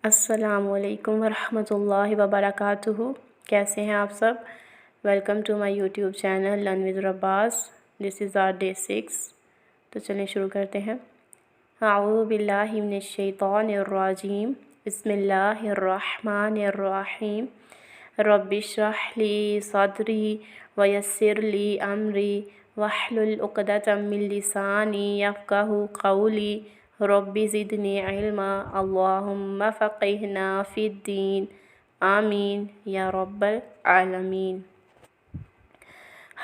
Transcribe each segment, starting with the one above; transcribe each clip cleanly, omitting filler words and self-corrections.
अस्सलामुअलैकुम वरहमतुल्लाहि वबरकातुहू। कैसे हैं आप सब? Welcome to my YouTube channel learn with Rabbas. This is our day 6। तो चलिए शुरू करते हैं। अऊज़ु बिल्लाहि मिनश शैतानिर रजीम। बिस्मिल्लाहिर्रहमानिर रहीम। रब्बिश्रह ली सदरी वयस्सिर ली अमरी वहलुल उक़दतम मिन लिसानी यफ़क़हू क़ौली रब्बि ज़िदनी इल्मा अल्लाहुम्मा फ़क़िहना फ़िद्दीन आमीन या रब्बल आलमीन।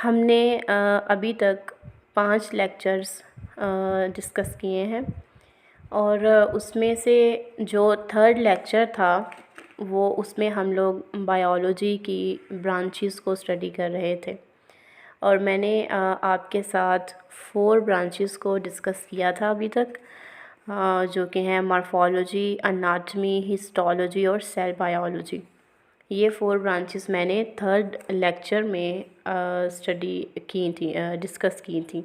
हमने अभी तक 5 लेक्चर्स डिस्कस किए हैं और उसमें से जो थर्ड लेक्चर था वो उसमें हम लोग बायोलॉजी की ब्रांचेस को स्टडी कर रहे थे और मैंने आपके साथ 4 ब्रांचेस को डिस्कस किया था अभी तक, जो कि हैं मॉर्फोलॉजी, एनाटॉमी, हिस्टोलॉजी और सेल बायोलॉजी। ये 4 ब्रांचेस मैंने थर्ड लेक्चर में स्टडी की थी, डिस्कस की थी।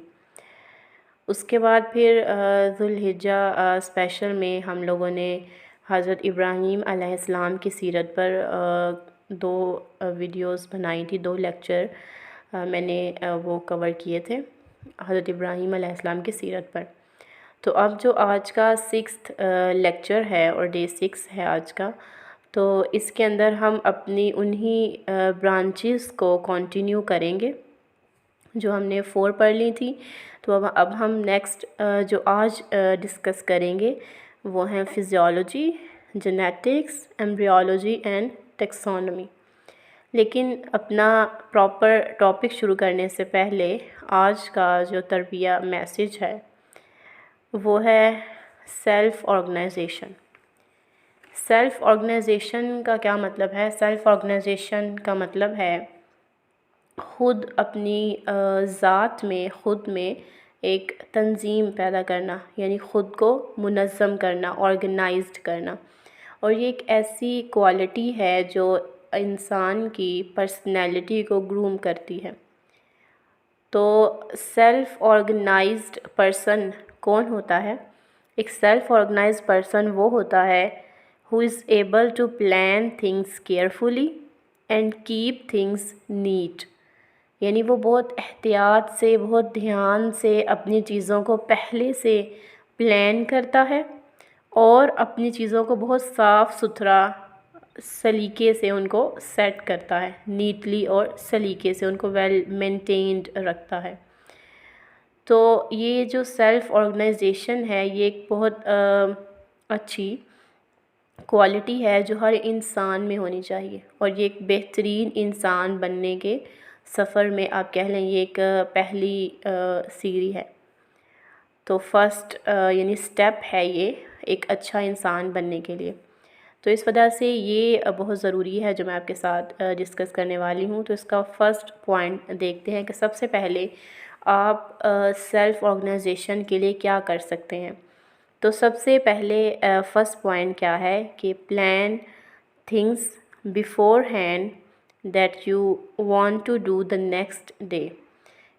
उसके बाद फिर ज़ुल्हिज्जा स्पेशल में हम लोगों ने हज़रत इब्राहीम अलैहिस्सलाम की सीरत पर 2 वीडियोस बनाई थी, 2 लेक्चर मैंने वो कवर किए थे हज़रत इब्राहीम अलैहिस्सलाम की सीरत पर। तो अब जो आज का 6th लेक्चर है और डे 6 है आज का, तो इसके अंदर हम अपनी उन्हीं ब्रांचेस को कंटिन्यू करेंगे जो हमने 4 पढ़ ली थी। तो अब हम नेक्स्ट जो आज डिस्कस करेंगे वो हैं physiology, genetics, embryology and taxonomy. लेकिन अपना प्रॉपर टॉपिक शुरू करने से पहले आज का जो तरबिया मैसेज है वो है सेल्फ़ ऑर्गेनाइजेशन। सेल्फ़ ऑर्गेनाइजेशन का क्या मतलब है? सेल्फ़ ऑर्गेनाइजेशन का मतलब है ख़ुद अपनी ज़ात में, ख़ुद में एक तंज़ीम पैदा करना, यानी ख़ुद को मुनज़्ज़म करना, ऑर्गेनाइज़्ड करना। और ये एक ऐसी क्वालिटी है जो इंसान की पर्सनैलिटी को ग्रूम करती है। तो सेल्फ़ ऑर्गेनाइज़्ड पर्सन कौन होता है? एक सेल्फ़ ऑर्गेनाइज़्ड पर्सन वो होता है who is able to plan things carefully and keep things neat. यानी वो बहुत एहतियात से, बहुत ध्यान से अपनी चीज़ों को पहले से प्लान करता है और अपनी चीज़ों को बहुत साफ़ सुथरा सलीके से उनको सेट करता है, नीटली और सलीके से उनको वेल मेंटेन्ड रखता है। तो ये जो सेल्फ़ ऑर्गेनाइजेशन है ये एक बहुत अच्छी क्वालिटी है जो हर इंसान में होनी चाहिए और ये एक बेहतरीन इंसान बनने के सफ़र में आप कह लें ये एक पहली सीढ़ी है। तो फर्स्ट यानी स्टेप है ये एक अच्छा इंसान बनने के लिए। तो इस वजह से ये बहुत ज़रूरी है जो मैं आपके साथ डिस्कस करने वाली हूँ। तो इसका फ़र्स्ट पॉइंट देखते हैं कि सबसे पहले आप सेल्फ़ ऑर्गेनाइजेशन के लिए क्या कर सकते हैं। तो सबसे पहले फ़र्स्ट पॉइंट क्या है कि plan things beforehand that you want to do the next day.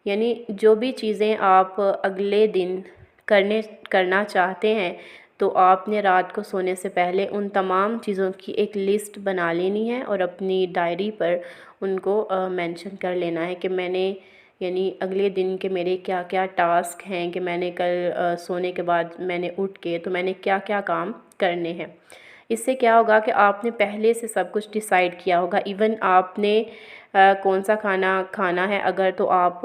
यानी जो भी चीज़ें आप अगले दिन करना चाहते हैं तो आपने रात को सोने से पहले उन तमाम चीज़ों की एक लिस्ट बना लेनी है और अपनी डायरी पर उनको मेंशन कर लेना है कि मैंने यानी अगले दिन के मेरे क्या क्या टास्क हैं कि मैंने कल सोने के बाद मैंने उठ के तो मैंने क्या क्या काम करने हैं। इससे क्या होगा कि आपने पहले से सब कुछ डिसाइड किया होगा। इवन आपने कौन सा खाना खाना है अगर तो आप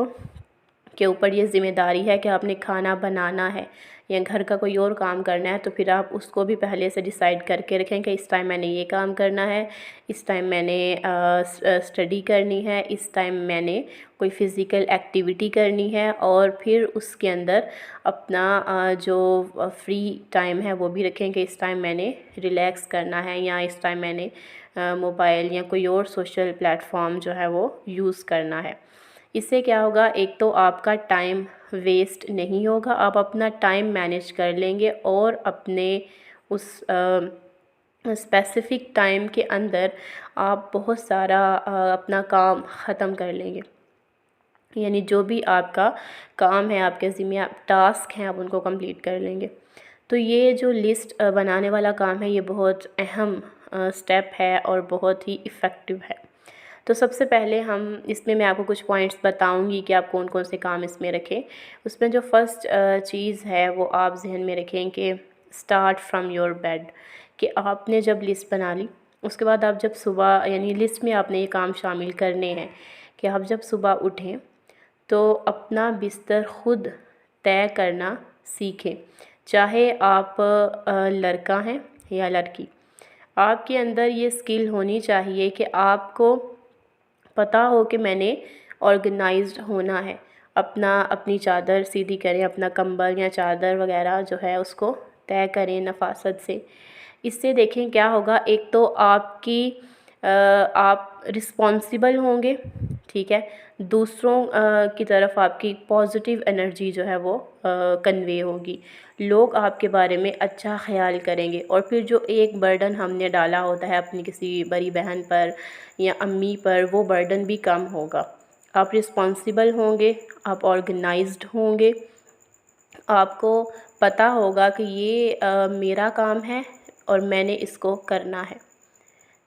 के ऊपर ये ज़िम्मेदारी है कि आपने खाना बनाना है या घर का कोई और काम करना है तो फिर आप उसको भी पहले से डिसाइड करके रखें कि इस टाइम मैंने ये काम करना है, इस टाइम मैंने स्टडी करनी है, इस टाइम मैंने कोई फ़िज़िकल एक्टिविटी करनी है और फिर उसके अंदर अपना जो फ्री टाइम है वो भी रखें कि इस टाइम मैंने रिलैक्स करना है या इस टाइम मैंने मोबाइल या कोई और सोशल प्लेटफॉर्म जो है वो यूज़ करना है। इससे क्या होगा, एक तो आपका टाइम वेस्ट नहीं होगा, आप अपना टाइम मैनेज कर लेंगे और अपने उस स्पेसिफ़िक टाइम के अंदर आप बहुत सारा अपना काम ख़त्म कर लेंगे। यानी जो भी आपका काम है, आपके ज़िम्मे टास्क हैं, आप उनको कंप्लीट कर लेंगे। तो ये जो लिस्ट बनाने वाला काम है ये बहुत अहम स्टेप है और बहुत ही इफ़ेक्टिव है। तो सबसे पहले हम इसमें मैं आपको कुछ पॉइंट्स बताऊंगी कि आप कौन कौन से काम इसमें रखें। उसमें जो फ़र्स्ट चीज़ है वो आप जहन में रखें कि स्टार्ट फ्रॉम योर बेड, कि आपने जब लिस्ट बना ली उसके बाद आप जब सुबह यानी लिस्ट में आपने ये काम शामिल करने हैं कि आप जब सुबह उठें तो अपना बिस्तर ख़ुद तय करना सीखें। चाहे आप लड़का हैं या लड़की, आपके अंदर ये स्किल होनी चाहिए कि आपको पता हो कि मैंने ऑर्गेनाइज्ड होना है। अपनी चादर सीधी करें, अपना कंबल या चादर वगैरह जो है उसको तय करें नफ़ासत से। इससे देखें क्या होगा, एक तो आप रिस्पॉन्सिबल होंगे, ठीक है। दूसरों की तरफ आपकी पॉजिटिव एनर्जी जो है वो कन्वे होगी, लोग आपके बारे में अच्छा ख़्याल करेंगे। और फिर जो एक बर्डन हमने डाला होता है अपनी किसी बड़ी बहन पर या अम्मी पर, वो बर्डन भी कम होगा। आप रिस्पॉन्सिबल होंगे, आप ऑर्गेनाइज्ड होंगे, आपको पता होगा कि ये मेरा काम है और मैंने इसको करना है,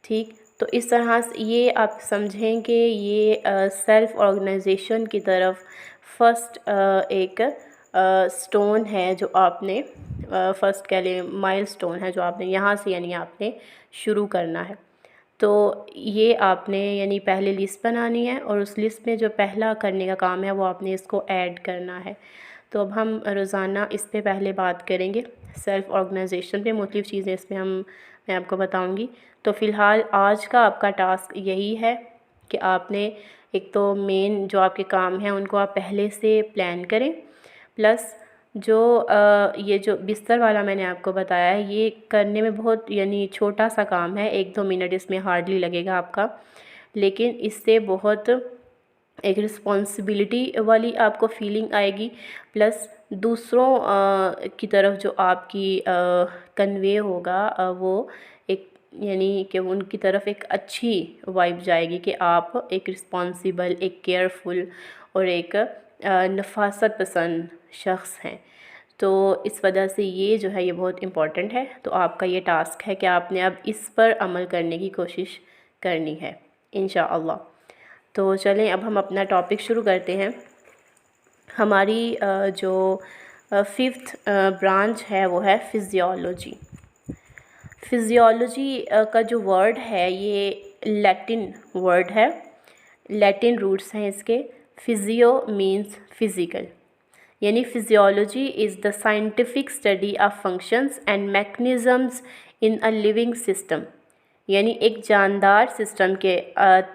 ठीक। तो इस तरह से ये आप समझें कि ये सेल्फ़ ऑर्गेनाइजेशन की तरफ फ़र्स्ट एक स्टोन है जो आपने फ़र्स्ट कह लें माइलस्टोन है जो आपने यहाँ से यानी आपने शुरू करना है। तो ये आपने यानी पहले लिस्ट बनानी है और उस लिस्ट में जो पहला करने का काम है वो आपने इसको ऐड करना है। तो अब हम रोज़ाना इस पे पहले बात करेंगे, सेल्फ़ ऑर्गेनाइजेशन पे मुख्तलिफ़ चीज़ें इसमें मैं आपको बताऊंगी। तो फ़िलहाल आज का आपका टास्क यही है कि आपने एक तो मेन जो आपके काम हैं उनको आप पहले से प्लान करें, प्लस जो ये जो बिस्तर वाला मैंने आपको बताया है ये करने में बहुत यानी छोटा सा काम है, 1-2 मिनट इसमें हार्डली लगेगा आपका, लेकिन इससे बहुत एक रिस्पॉन्सिबिलिटी वाली आपको फीलिंग आएगी। प्लस दूसरों की तरफ जो आपकी कन्वे होगा वो एक यानी कि उनकी तरफ एक अच्छी वाइब जाएगी कि आप एक रिस्पॉन्सिबल, एक केयरफुल और एक नफ़ासत पसंद शख़्स हैं। तो इस वजह से ये जो है ये बहुत इम्पॉर्टेंट है। तो आपका ये टास्क है कि आपने अब इस पर अमल करने की कोशिश करनी है इंशाअल्लाह। तो चलें अब हम अपना टॉपिक शुरू करते हैं। हमारी जो फिफ्थ ब्रांच है वो है फ़िज़ियोलॉजी। फ़िज़ियोलॉजी का जो वर्ड है ये लैटिन वर्ड है, लैटिन रूट्स हैं इसके। फ़िज़ियो मीन्स फ़िज़िकल, यानी physiology is the scientific study of functions and mechanisms in a living system, यानी एक जानदार सिस्टम के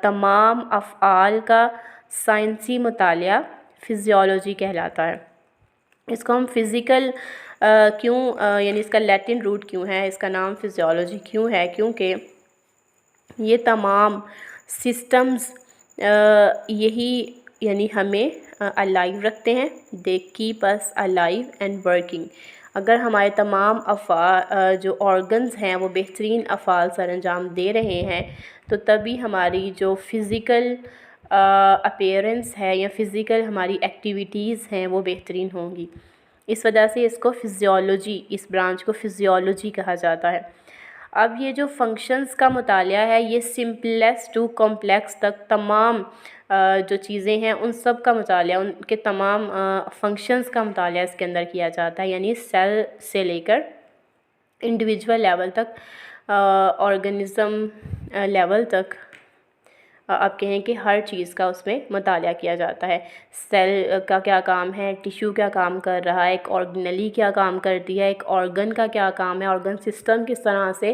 तमाम अफ़आल का साइंसी मुतालिया फ़िज़ियोलॉजी कहलाता है। इसको हम फ़िज़िकल क्यों यानी इसका लैटिन रूट क्यों है, इसका नाम फ़िज़ियोलॉजी क्यों है, क्योंकि ये तमाम सिस्टम्स यही यानी हमें अलाइव रखते हैं, they keep us alive and working. अगर हमारे तमाम जो ऑर्गन्स हैं वो बेहतरीन अफ़ाल सरअंजाम दे रहे हैं तो तभी हमारी जो फ़िज़िकल अपीयरेंस है या फ़िज़िकल हमारी एक्टिविटीज़ हैं वो बेहतरीन होंगी। इस वजह से इसको फ़िज़ियोलॉजी, इस ब्रांच को फ़िज़ियोलॉजी कहा जाता है। अब ये जो फंक्शंस का मुतालिया है ये सिंपलेस्ट टू कॉम्प्लेक्स तक तमाम जो चीज़ें हैं उन सब का मुतालिया, उनके तमाम फंक्शंस का मुतालिया इसके अंदर किया जाता है, यानी सेल से लेकर इंडिविजुअल लेवल तक, ऑर्गेनिज़म लेवल तक आप कहें कि हर चीज़ का उसमें मुतालिया किया जाता है। सेल का क्या काम है, टिश्यू क्या काम कर रहा है, एक ऑर्गेनेली क्या काम करती है, एक ऑर्गन का क्या काम है, ऑर्गन सिस्टम किस तरह से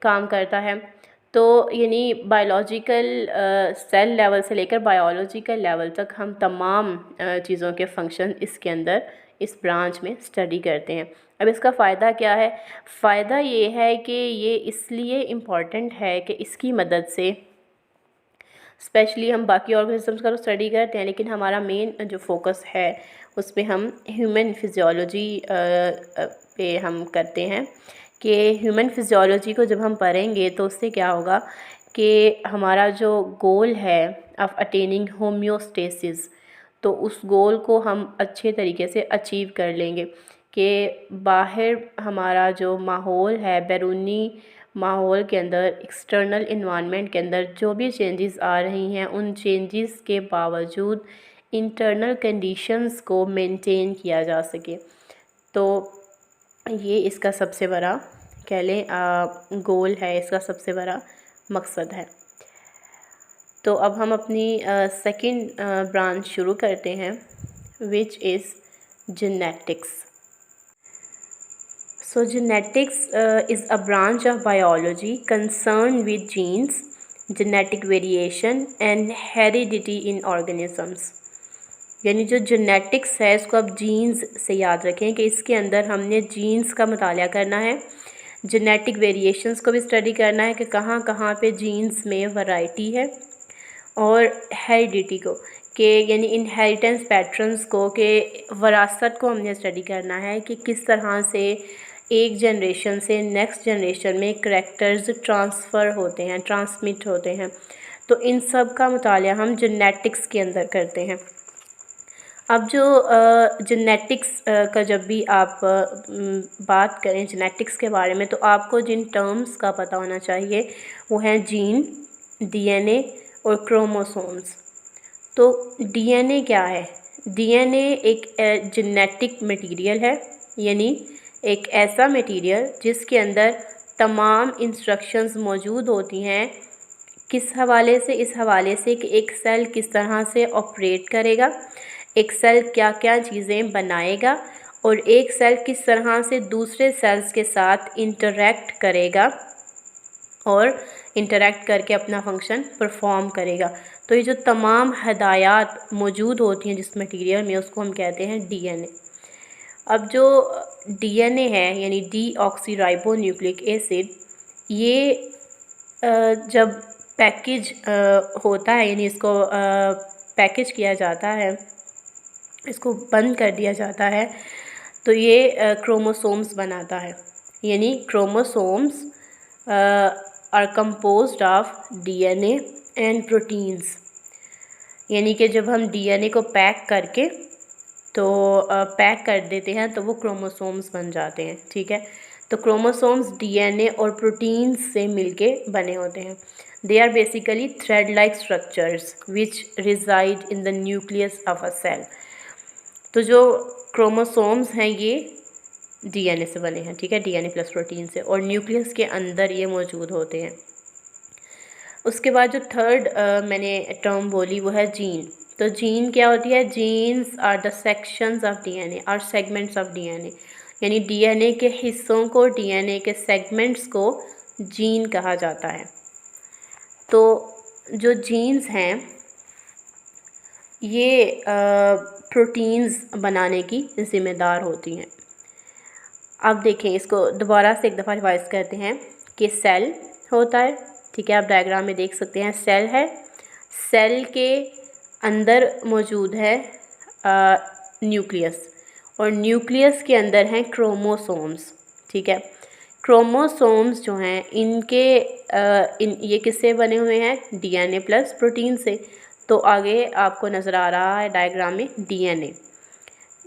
काम करता है। तो यानी बायोलॉजिकल सेल लेवल से लेकर बायोलॉजिकल लेवल तक हम तमाम चीज़ों के फंक्शन इसके अंदर इस ब्रांच में स्टडी करते हैं। अब इसका फ़ायदा क्या है? फ़ायदा ये है कि ये इसलिए इम्पॉर्टेंट है कि इसकी मदद से स्पेशली हम बाकी ऑर्गेनिज़म्स का तो स्टडी करते हैं लेकिन हमारा मेन जो फोकस है उसमें हम ह्यूमन फ़िज़ियोलॉजी पे हम करते हैं कि ह्यूमन फ़िज़ियोलॉजी को जब हम पढ़ेंगे तो उससे क्या होगा कि हमारा जो गोल है ऑफ़ अटेनिंग होम्योस्टेसिस, तो उस गोल को हम अच्छे तरीके से अचीव कर लेंगे। कि बाहर हमारा जो माहौल है, बैरूनी माहौल के अंदर, एक्सटर्नल इन्वायरमेंट के अंदर जो भी चेंजेस आ रही हैं, उन चेंजेस के बावजूद इंटरनल कंडीशंस को मेंटेन किया जा सके। तो ये इसका सबसे बड़ा कह लें गोल है, इसका सबसे बड़ा मकसद है। तो अब हम अपनी सेकंड ब्रांच शुरू करते हैं, which is genetics. So genetics is a branch of biology concerned with genes, genetic variation and heredity in organisms। यानी जो जेनेटिक्स है इसको आप जीन्स से याद रखें कि इसके अंदर हमने जीन्स का मुताला करना है, जेनेटिक वेरिएशंस को भी स्टडी करना है कि कहाँ कहाँ पे जीन्स में वैरायटी है, और हेरिडिटी को कि यानी इनहेरिटेंस पैटर्न्स को, कि वरासत को हमने स्टडी करना है कि किस तरह से एक जनरेशन से नेक्स्ट जनरेशन में करैक्टर्स ट्रांसफ़र होते हैं, ट्रांसमिट होते हैं। तो इन सब का मुताला हम जेनेटिक्स के अंदर करते हैं। अब जो जेनेटिक्स का जब भी आप बात करें जेनेटिक्स के बारे में, तो आपको जिन टर्म्स का पता होना चाहिए वो हैं जीन, डीएनए और क्रोमोसोम्स। तो डीएनए क्या है? डीएनए एक जेनेटिक मटेरियल है, यानी एक ऐसा मटेरियल जिसके अंदर तमाम इंस्ट्रक्शंस मौजूद होती हैं। किस हवाले से? इस हवाले से कि एक सेल किस तरह से ऑपरेट करेगा, एक सेल क्या क्या चीज़ें बनाएगा, और एक सेल किस तरह से दूसरे सेल्स के साथ इंटरेक्ट करेगा और इंटरेक्ट करके अपना फंक्शन परफॉर्म करेगा। तो ये जो तमाम हदायत मौजूद होती हैं जिस मटेरियल में, उसको हम कहते हैं डीएनए। अब जो डीएनए है यानी डीऑक्सीराइबोन्यूक्लिक एसिड, ये जब पैकेज होता है, यानी इसको पैकेज किया जाता है, इसको बंद कर दिया जाता है, तो ये क्रोमोसोम्स बनाता है। यानी chromosomes are composed of DNA and proteins. यानी कि जब हम डीएनए को पैक करके तो पैक कर देते हैं तो वो क्रोमोसोम्स बन जाते हैं। ठीक है, तो क्रोमोसोम्स डीएनए और प्रोटीन्स से मिलके बने होते हैं। They are basically thread like structures which reside in the nucleus of a cell. तो जो क्रोमोसोम्स हैं ये डीएनए से बने हैं, ठीक है, डीएनए प्लस प्रोटीन से, और न्यूक्लियस के अंदर ये मौजूद होते हैं। उसके बाद जो थर्ड मैंने टर्म बोली वो है जीन। तो जीन क्या होती है? Genes are the sections of DNA और सेगमेंट्स ऑफ डीएनए। यानी डीएनए के हिस्सों को, डीएनए के सेगमेंट्स को जीन कहा जाता है। तो जो जीन्स हैं ये प्रोटीन्स बनाने की ज़िम्मेदार होती हैं। अब देखें, इसको दोबारा से एक दफ़ा रिवाइज करते हैं कि सेल होता है, ठीक है, आप डायग्राम में देख सकते हैं सेल है, सेल के अंदर मौजूद है न्यूक्लियस, और न्यूक्लियस के अंदर हैं क्रोमोसोम्स। ठीक है, क्रोमोसोम्स जो हैं इनके ये किससे बने हुए हैं? डीएनए प्लस प्रोटीन से। तो आगे आपको नज़र आ रहा है डायग्राम में डीएनए।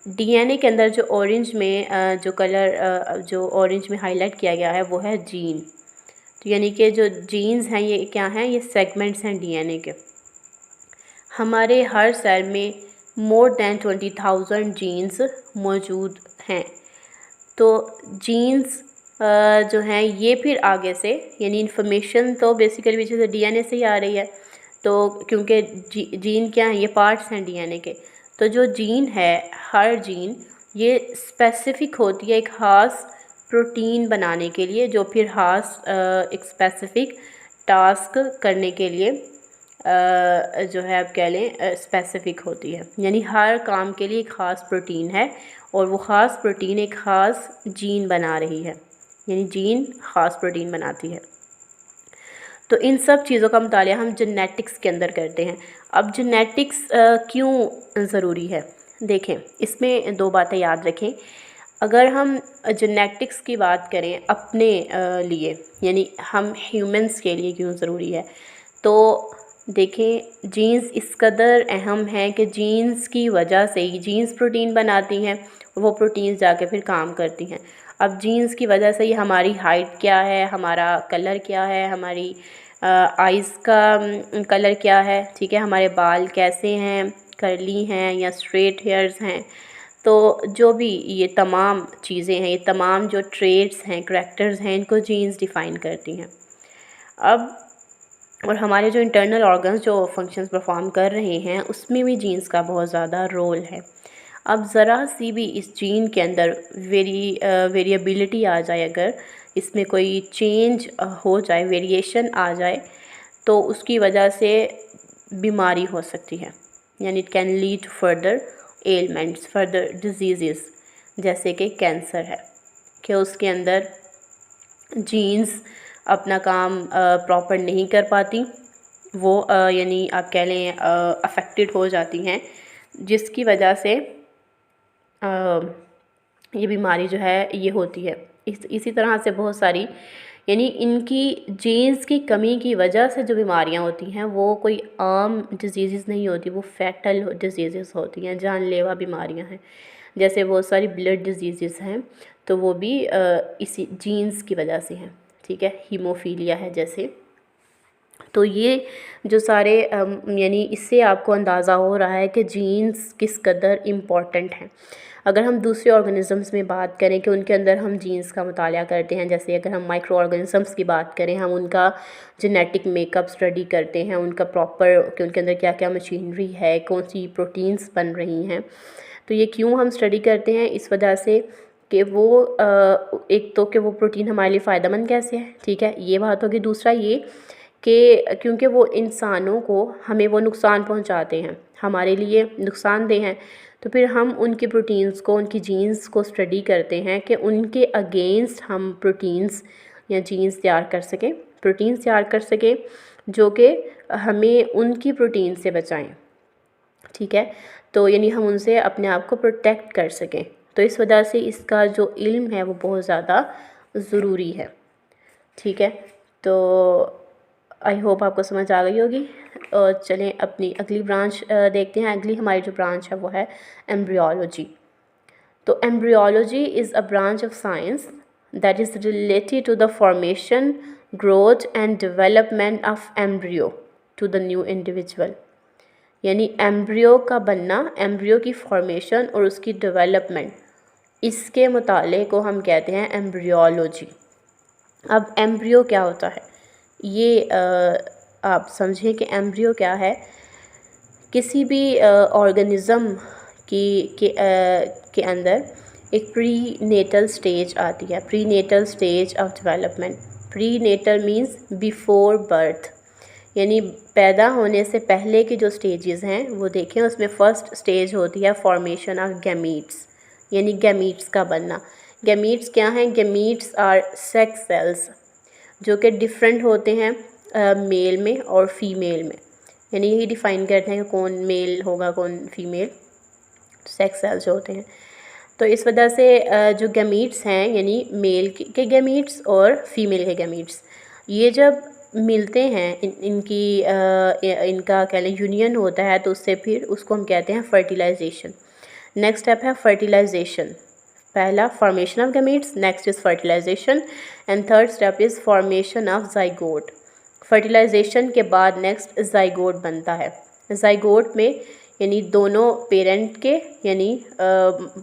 डीएनए के अंदर जो ऑरेंज में जो कलर जो ऑरेंज में हाईलाइट किया गया है वो है जीन। तो यानी कि जो जीन्स हैं ये क्या हैं? ये सेगमेंट्स हैं डीएनए के। हमारे हर सेल में मोर दैन 20,000 जीन्स मौजूद हैं। तो जीन्स जो हैं ये फिर आगे से, यानी इन्फॉर्मेशन तो बेसिकली पीछे से डीएनए से ही आ रही है, तो क्योंकि जीन क्या हैं? ये पार्ट्स हैं डीएनए के। तो जो जीन है, हर जीन ये स्पेसिफ़िक होती है एक ख़ास प्रोटीन बनाने के लिए, जो फिर ख़ास एक स्पेसिफ़िक टास्क करने के लिए जो है आप कह लें स्पेसिफ़िक होती है। यानी हर काम के लिए एक ख़ास प्रोटीन है, और वो ख़ास प्रोटीन एक ख़ास जीन बना रही है, यानी जीन ख़ास प्रोटीन बनाती है। तो इन सब चीज़ों का मुतालिया हम जेनेटिक्स के अंदर करते हैं। अब जेनेटिक्स क्यों ज़रूरी है? देखें, इसमें दो बातें याद रखें। अगर हम जेनेटिक्स की बात करें अपने लिए, यानी हम ह्यूमंस के लिए क्यों ज़रूरी है, तो देखें, जीन्स इस कदर अहम है कि जीन्स की वजह से ही जीन्स प्रोटीन बनाती हैं, वो प्रोटीन्स जाके फिर काम करती हैं। अब जीन्स की वजह से ही हमारी हाइट क्या है, हमारा कलर क्या है, हमारी आइज़ का कलर क्या है, ठीक है, हमारे बाल कैसे हैं, कर्ली हैं या स्ट्रेट हेयर्स हैं। तो जो भी ये तमाम चीज़ें हैं, ये तमाम जो ट्रेड्स हैं, करैक्टर्स हैं, इनको जीन्स डिफ़ाइन करती हैं। अब और हमारे जो इंटरनल ऑर्गन्स जो फंक्शंस परफॉर्म कर रहे हैं, उसमें भी जीन्स का बहुत ज़्यादा रोल है। अब ज़रा सी भी इस जीन के अंदर वेरिएबिलिटी आ जाए, अगर इसमें कोई चेंज हो जाए, वेरिएशन आ जाए, तो उसकी वजह से बीमारी हो सकती है, यानी it can lead further elements, further disease, जैसे कि कैंसर है, कि उसके अंदर जीन्स अपना काम प्रॉपर नहीं कर पाती, वो यानी आप कह लें अफेक्टेड हो जाती हैं, जिसकी वजह से ये बीमारी जो है ये होती है। इसी तरह से बहुत सारी, यानी इनकी जीन्स की कमी की वजह से जो बीमारियां होती हैं वो कोई आम डिजीज़ नहीं होती, वो फैटल डिजीज़ होती हैं, जानलेवा बीमारियां हैं। जैसे बहुत सारी ब्लड डिजीज़ हैं, तो वो भी इसी जीन्स की वजह से हैं, ठीक है, हीमोफीलिया है जैसे। तो ये जो सारे यानी इससे आपको अंदाज़ा हो रहा है कि जीन्स किस कदर इम्पॉर्टेंट हैं। अगर हम दूसरे ऑर्गेनिज़म्स में बात करें कि उनके अंदर हम जीन्स का मुताला करते हैं, जैसे अगर हम माइक्रो ऑर्गेनिज़म्स की बात करें, हम उनका जेनेटिक मेकअप स्टडी करते हैं, उनका प्रॉपर कि उनके अंदर क्या क्या मशीनरी है, कौन सी प्रोटीन्स बन रही हैं। तो ये क्यों हम स्टडी करते हैं, इस वजह से कि वो एक तो कि वो प्रोटीन हमारे लिए फ़ायदेमंद कैसे है, ठीक है, ये बात होगी। दूसरा ये कि क्योंकि वो इंसानों को, हमें वो नुकसान पहुंचाते हैं, हमारे लिए नुकसानदेह हैं, तो फिर हम उनकी प्रोटीन्स को, उनकी जीन्स को स्टडी करते हैं कि उनके अगेंस्ट हम प्रोटीन्स या जीन्स तैयार कर सकें, प्रोटीन्स तैयार कर सकें जो कि हमें उनकी प्रोटीन से बचाएं, ठीक है। तो यानी हम उनसे अपने आप को प्रोटेक्ट कर सकें। तो इस वजह से इसका जो इल्म है वो बहुत ज़्यादा ज़रूरी है, ठीक है। तो आई होप आपको समझ आ गई होगी। और चलें अपनी अगली ब्रांच देखते हैं। अगली हमारी जो ब्रांच है वो है एम्ब्रियोलॉजी। तो embryology is a branch of science that is related to the formation, growth and development of embryo to the new individual. यानी एम्ब्रियो का बनना, एम्ब्रियो की फॉर्मेशन और उसकी डेवलपमेंट, इसके मुताले को हम कहते हैं एम्ब्रियोलॉजी। अब एम्ब्रियो क्या होता है, ये आप समझें कि एम्ब्रियो क्या है। किसी भी ऑर्गेनिज़म के अंदर एक प्री नेटल स्टेज आती है, prenatal stage of development. Prenatal means before birth, यानी पैदा होने से पहले की जो स्टेजेस हैं वो देखें। उसमें फ़र्स्ट स्टेज होती है फॉर्मेशन ऑफ गैमीट्स, यानी गैमीट्स का बनना। गैमीट्स क्या हैं? गैमीट्स आर सेक्स सेल्स जो कि डिफरेंट होते हैं मेल में और फीमेल में, यानी यही डिफ़ाइन करते हैं कि कौन मेल होगा कौन फीमेल, सेक्स सेल्स जो होते हैं। तो इस वजह से जो गैमीट्स हैं, यानी मेल के गैमीट्स और फीमेल के गैमीट्स, ये जब मिलते हैं, इनका कह लें यूनियन होता है, तो उससे फिर उसको हम कहते हैं फर्टिलाइजेशन। नेक्स्ट स्टेप है फर्टिलाइजेशन। पहला formation of gametes, next is fertilisation and third step is formation of zygote. Fertilisation के बाद नेक्स्ट जाइगोट बनता है। जाइगोट में यानी दोनों पेरेंट के, यानी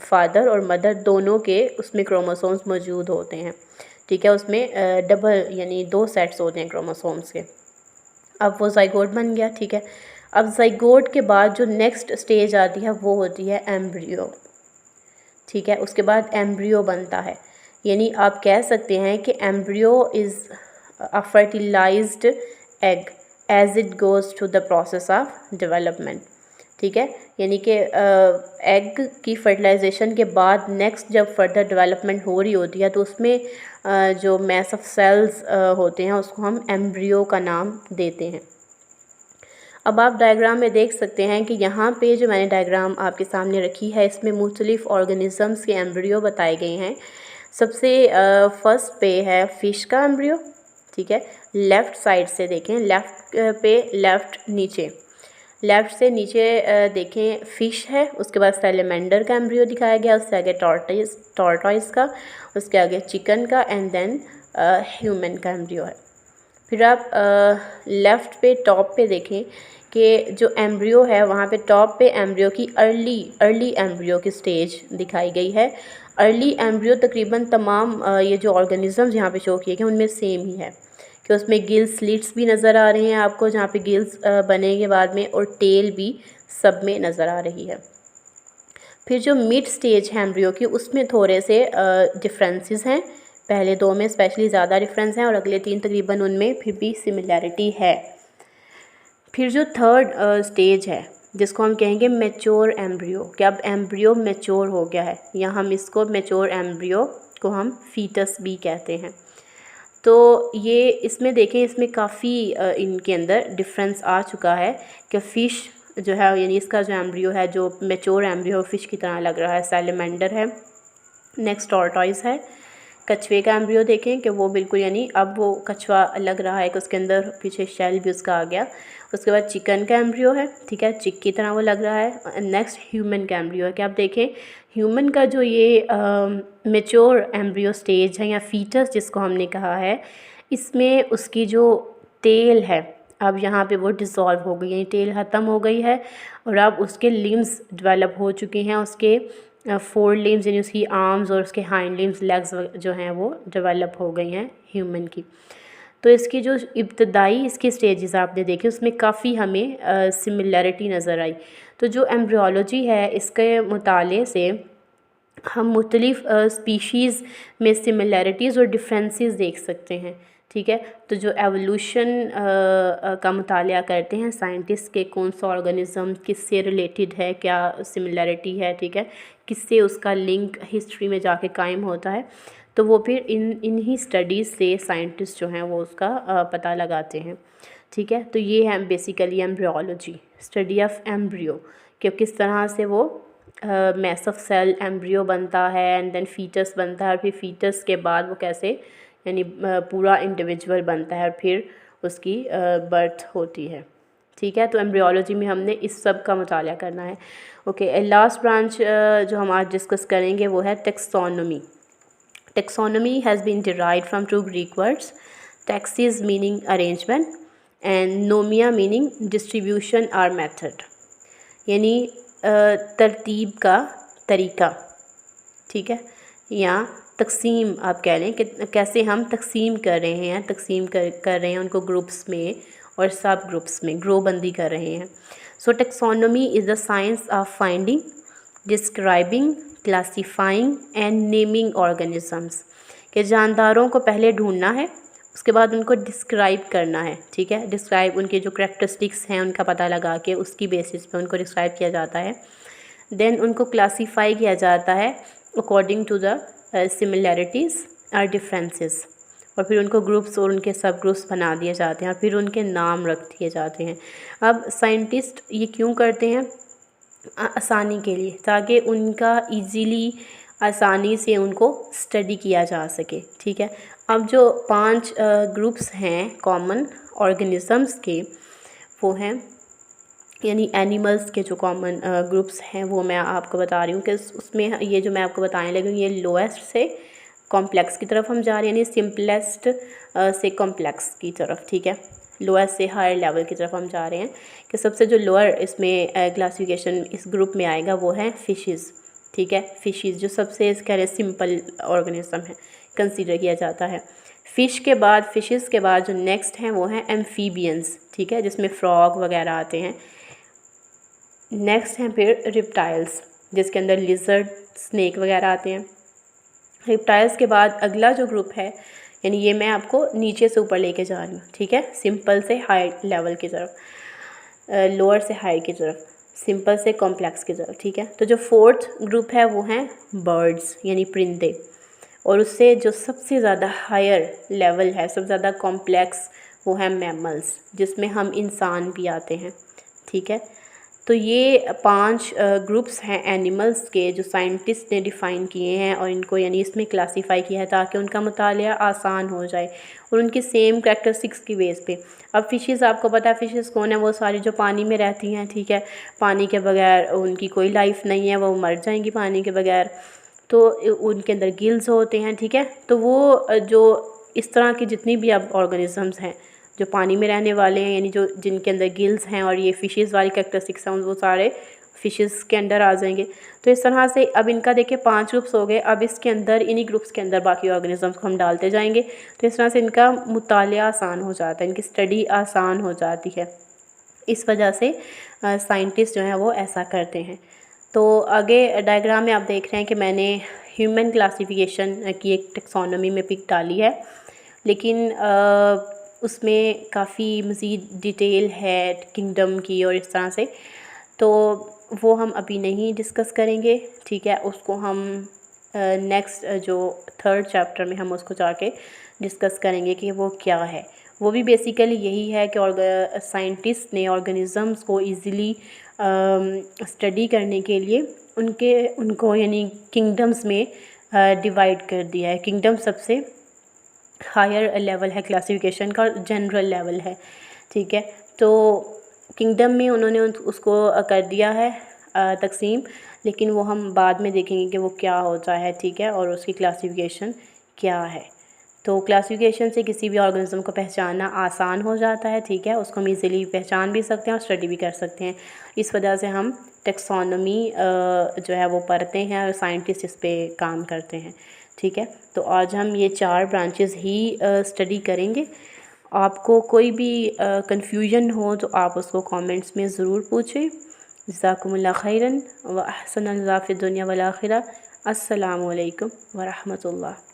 फादर और मदर दोनों के उसमें क्रोमोसोम्स मौजूद होते हैं, ठीक है। उसमें डबल यानी 2 सेट्स होते हैं क्रोमोसोम्स के। अब वो जाइगोट बन गया, ठीक है। अब जाइगोट के बाद जो नेक्स्ट स्टेज आती है वो होती है एम्ब्रियो, ठीक है। उसके बाद एम्ब्रियो बनता है, यानी आप कह सकते हैं कि embryo is a fertilised egg as it goes to the process of development, ठीक है। यानी कि एग की फर्टिलाइजेशन के बाद नेक्स्ट जब फर्दर डेवलपमेंट हो रही होती है, तो उसमें जो मैस ऑफ सेल्स होते हैं उसको हम एम्ब्रियो का नाम देते हैं। अब आप डायग्राम में देख सकते हैं कि यहाँ पे जो मैंने डायग्राम आपके सामने रखी है, इसमें मुख्तलिफ़ ऑर्गेनिज़म्स के एम्ब्रियो बताए गए हैं। सबसे फर्स्ट पे है फ़िश का एम्ब्रियो, ठीक है। लेफ़्ट साइड से देखें, लेफ़्ट नीचे, लेफ़्ट से नीचे देखें फ़िश है, उसके बाद सैलमेंडर का एम्ब्रियो दिखाया गया, उससे आगे टॉर्टॉइस का, उसके आगे चिकन का, एंड देन ह्यूमन का एम्ब्रियो है। फिर आप लेफ़्ट पे टॉप पे देखें कि जो एम्ब्रियो है वहाँ पे टॉप पे एम्ब्रियो की अर्ली एम्ब्रियो की स्टेज दिखाई गई है। अर्ली एम्ब्रियो तकरीबन तमाम ये जो ऑर्गेनिज़म्स यहाँ पे शो किए गए उनमें सेम ही है कि उसमें गिल स्लिट्स भी नज़र आ रही हैं आपको, जहाँ पे गिल्स बनेंगे बाद में, और टेल भी सब में नज़र आ रही है। फिर जो मिड स्टेज है एम्ब्रियो की, उसमें थोड़े से डिफरेंसेस हैं, पहले दो में स्पेशली ज़्यादा डिफरेंस हैं और अगले तीन तकरीबन उनमें फिर भी सिमिलैरिटी है। फिर जो थर्ड स्टेज है जिसको हम कहेंगे मैच्योर एम्ब्रियो, कि अब एम्ब्रियो मैच्योर हो गया है, या हम इसको मैच्योर एम्ब्रियो को हम फीटस भी कहते हैं। तो ये इसमें देखें, इसमें काफ़ी इनके अंदर डिफरेंस आ चुका है कि फ़िश जो है, यानी इसका जो एम्ब्रियो है, जो मैच्योर एम्ब्रियो फ़िश की तरह लग रहा है, सैलमेंडर है, नेक्स्ट टॉर्टॉइस है। कछुए का एम्ब्रियो देखें कि वो बिल्कुल, यानी अब वो कछुआ लग रहा है कि उसके अंदर पीछे शेल भी उसका आ गया। उसके बाद चिकन का एम्ब्रियो है, ठीक है, चिक की तरह वो लग रहा है। नेक्स्ट ह्यूमन का एम्ब्रियो है कि आप देखें ह्यूमन का जो ये मैच्योर एम्ब्रियो स्टेज है या फीटस जिसको हमने कहा है, इसमें उसकी जो टेल है अब यहाँ पे वो डिसॉल्व हो गई है, टेल ख़त्म हो गई है और अब उसके लिम्स डेवलप हो चुके हैं, उसके 4 लिम्स यानी उसकी आर्म्स और उसके हाइंड लिम्स, लेग्स जो हैं वो डेवलप हो गई हैं ह्यूमन की। तो इसकी जो इब्तदाई इसकी स्टेजेस आपने देखी उसमें काफ़ी हमें सिमिलैरिटी नज़र आई। तो जो एम्ब्रियोलॉजी है इसके मुताले से हम मुख्तलिफ़ स्पीशीज़ में सिमिलैरिटीज़ और डिफरेंसेस देख सकते हैं, ठीक है। तो जो एवोल्यूशन का मुतालिया करते हैं साइंटिस्ट के, कौन सा ऑर्गेनिज़म किससे रिलेटेड है, क्या सिमिलैरिटी है, ठीक है, किससे उसका लिंक हिस्ट्री में जाके कायम होता है, तो वो फिर इन्हीं स्टडीज़ से साइंटिस्ट जो हैं वो उसका पता लगाते हैं, ठीक है। तो ये है basically embryology, study of embryo, कि किस तरह से वो मैस ऑफ सेल एम्ब्रियो बनता है एंड देन फीटस बनता है, और फिर फीटस के बाद वो कैसे यानी पूरा इंडिविजुअल बनता है और फिर उसकी बर्थ होती है, ठीक है। तो एम्ब्रियोलॉजी में हमने इस सब का मुताला करना है। ओके, लास्ट ब्रांच जो हम आज डिस्कस करेंगे वो है taxonomy. Taxonomy has been derived from 2 Greek words, taxis meaning arrangement and nomia meaning distribution और मेथड, यानी तरतीब का तरीका, ठीक है, या तकसीम आप कह लें कि कैसे हम तकसीम कर रहे हैं, तकसीम कर रहे हैं उनको ग्रुप्स में और सब ग्रुप्स में ग्रोबंदी कर रहे हैं। So taxonomy is the science of finding, describing, classifying and naming organisms, के जानदारों को पहले ढूंढना है, उसके बाद उनको डिस्क्राइब करना है, ठीक है, डिस्क्राइब उनके जो करैक्टरिस्टिक्स हैं उनका पता लगा के उसकी बेसिस पे उनको डिस्क्राइब किया जाता है। देन उनको क्लासीफाई किया जाता है अकॉर्डिंग टू द सिमिलैरिटीज़ और डिफरेंसेस, और फिर उनको ग्रुप्स और उनके सब ग्रुप्स बना दिए जाते हैं और फिर उनके नाम रख दिए जाते हैं। अब साइंटिस्ट ये क्यों करते हैं? आसानी के लिए, ताकि उनका इजीली आसानी से उनको स्टडी किया जा सके, ठीक है। अब जो 5 ग्रुप्स हैं कॉमन ऑर्गेनिजम्स के, वो हैं यानी एनिमल्स के जो कॉमन ग्रुप्स हैं वो मैं आपको बता रही हूँ कि उसमें ये जो मैं आपको बताने लगी हूँ ये लोएस्ट से कॉम्प्लेक्स की तरफ हम जा रहे हैं, यानी सिंपलेस्ट से कॉम्प्लेक्स की तरफ, ठीक है, लोएस्ट से हायर लेवल की तरफ हम जा रहे हैं। कि सबसे जो लोअर इसमें क्लासिफिकेशन इस ग्रुप में आएगा वो है फिशेस, ठीक है, फिशेस जो सबसे कह रहे सिंपल ऑर्गेनिज्म है कंसीडर किया जाता है। फिशेस के बाद जो नेक्स्ट हैं वो हैं एम्फीबियंस, ठीक है, जिसमें फ्रॉग वगैरह आते हैं। नेक्स्ट हैं फिर रिप्टाइल्स, जिसके अंदर लिजर्ड, स्नेक वगैरह आते हैं। रिप्टाइल्स के बाद अगला जो ग्रुप है, यानी ये मैं आपको नीचे से ऊपर लेके जा रही हूँ, ठीक है, सिंपल से हाई लेवल की तरफ, लोअर से हाई की तरफ, सिंपल से कॉम्प्लेक्स की तरफ, ठीक है। तो जो 4th ग्रुप है वो हैं बर्ड्स यानी परिंदे, और उससे जो सबसे ज़्यादा हायर लेवल है, सबसे ज़्यादा कॉम्प्लेक्स, वो है मैमल्स, जिसमें हम इंसान भी आते हैं, ठीक है। तो ये 5 ग्रुप्स हैं एनिमल्स के जो साइंटिस्ट ने डिफ़ाइन किए हैं और इनको यानी इसमें क्लासीफ़ाई किया है ताकि उनका मुतालिया आसान हो जाए और उनकी सेम कैरेक्टरिस्टिक्स की बेस पे। अब फ़िशेस आपको पता है फ़िशेस कौन है, वो सारी जो पानी में रहती हैं, ठीक है। पानी के बगैर उनकी कोई लाइफ़ नहीं है, वो मर जाएंगी पानी के बगैर। तो उनके अंदर गिल्स होते हैं, ठीक है। तो वो जो इस तरह की जितनी भी अब ऑर्गेनिज़म्स हैं जो पानी में रहने वाले हैं, यानी जो जिनके अंदर गिल्स हैं और ये फ़िशेस वाली कैरेक्टरिस्टिक्स हैं, वो सारे फ़िशेस के अंडर आ जाएंगे। तो इस तरह से अब इनका देखिए 5 ग्रुप्स हो गए। अब इसके अंदर इन्हीं ग्रुप्स के अंदर बाकी ऑर्गेनिज़म्स को हम डालते जाएंगे। तो इस तरह से इनका मुतालिया आसान हो जाता है, इनकी स्टडी आसान हो जाती है। इस वजह से साइंटिस्ट जो हैं वो ऐसा करते हैं। तो आगे डायग्राम में आप देख रहे हैं कि मैंने ह्यूमन क्लासिफिकेशन की एक टेक्सोनोमी में पिक डाली है, लेकिन उसमें काफ़ी मज़ीद डिटेल है किंगडम की और इस तरह से, तो वो हम अभी नहीं डिस्कस करेंगे, ठीक है। उसको हम नेक्स्ट जो 3rd चैप्टर में हम उसको जाके डिस्कस करेंगे कि वो क्या है। वो भी बेसिकली यही है कि साइंटिस्ट ने ऑर्गेनिज़म्स को ईज़िली स्टडी करने के लिए उनको यानी किंगडम्स में डिवाइड कर दिया है। किंगडम सबसे हायर लेवल है क्लासिफिकेशन का, जनरल लेवल है, ठीक है। तो किंगडम में उन्होंने उसको कर दिया है तकसीम, लेकिन वो हम बाद में देखेंगे कि वो क्या होता है, ठीक है, और उसकी क्लासिफिकेशन क्या है। तो क्लासिफिकेशन से किसी भी ऑर्गेनिज्म को पहचानना आसान हो जाता है, ठीक है। उसको हम ईज़िली पहचान भी सकते हैं और स्टडी भी कर सकते हैं। इस वजह से हम टेक्सोनोमी जो है वो पढ़ते हैं और साइंटिस्ट इस पे काम करते हैं, ठीक है। तो आज हम ये 4 ब्रांचेस ही स्टडी करेंगे। आपको कोई भी कन्फ्यूजन हो तो आप उसको कमेंट्स में ज़रूर पूछें। जज़ाकुमुल्लाह खैरन व अहसनल्लाह फ़िद दुनिया वल आखिरह। अस्सलामु अलैकुम व रहमतुल्लाह।